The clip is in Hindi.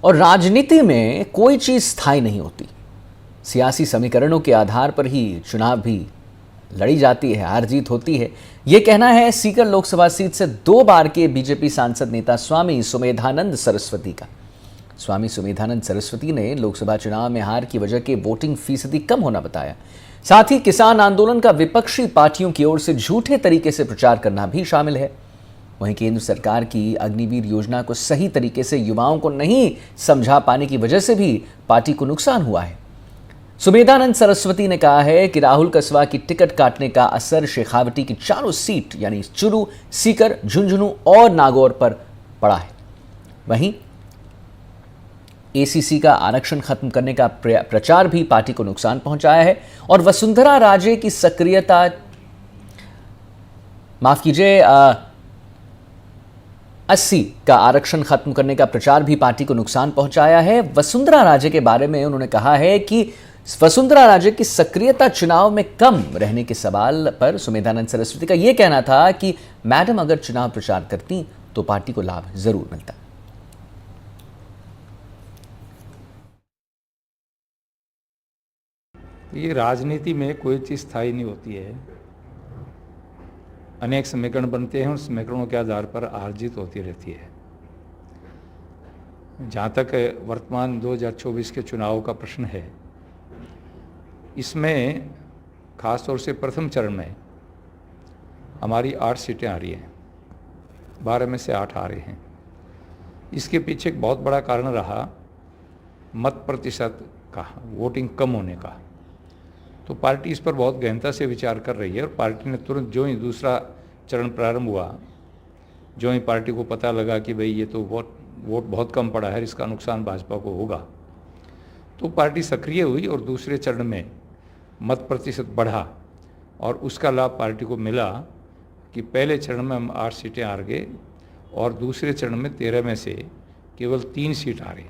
और राजनीति में कोई चीज स्थायी नहीं होती। सियासी समीकरणों के आधार पर ही चुनाव भी लड़ी जाती है, हार जीत होती है। यह कहना है सीकर लोकसभा सीट से 2 बार के बीजेपी सांसद नेता स्वामी सुमेधानंद सरस्वती का। स्वामी सुमेधानंद सरस्वती ने लोकसभा चुनाव में हार की वजह के वोटिंग फीसदी कम होना बताया। साथ ही किसान आंदोलन का विपक्षी पार्टियों की ओर से झूठे तरीके से प्रचार करना भी शामिल है। वहीं केंद्र सरकार की अग्निवीर योजना को सही तरीके से युवाओं को नहीं समझा पाने की वजह से भी पार्टी को नुकसान हुआ है। सुमेधानंद सरस्वती ने कहा है कि राहुल कसवा की टिकट काटने का असर शेखावटी की चारों सीट यानी चुरू, सीकर, झुंझुनू और नागौर पर पड़ा है। वहीं एसीसी का आरक्षण खत्म करने का प्रचार भी पार्टी को नुकसान पहुंचाया है और वसुंधरा राजे की सक्रियता, माफ कीजिए, 80 का आरक्षण खत्म करने का प्रचार भी पार्टी को नुकसान पहुंचाया है। वसुंधरा राजे के बारे में उन्होंने कहा है कि वसुंधरा राजे की सक्रियता चुनाव में कम रहने के सवाल पर सुमेधानंद सरस्वती का यह कहना था कि मैडम अगर चुनाव प्रचार करती तो पार्टी को लाभ जरूर मिलता। ये राजनीति में कोई चीज़ स्थायी नहीं होती है। अनेक समीकरण बनते हैं, उन समीकरणों के आधार पर हार जीत होती रहती है। जहाँ तक वर्तमान 2024 के चुनाव का प्रश्न है, इसमें खास तौर से प्रथम चरण में हमारी 8 सीटें आ रही हैं, 12 में से 8 आ रहे हैं। इसके पीछे एक बहुत बड़ा कारण रहा मत प्रतिशत का, वोटिंग कम होने का। तो पार्टी इस पर बहुत गहनता से विचार कर रही है और पार्टी ने तुरंत जो ही दूसरा चरण प्रारंभ हुआ, जो ही पार्टी को पता लगा कि भाई ये तो वोट बहुत कम पड़ा है, इसका नुकसान भाजपा को होगा, तो पार्टी सक्रिय हुई और दूसरे चरण में मत प्रतिशत बढ़ा और उसका लाभ पार्टी को मिला कि पहले चरण में हम 8 सीटें हार गए और दूसरे चरण में 13 में से केवल 3 सीट आ रही।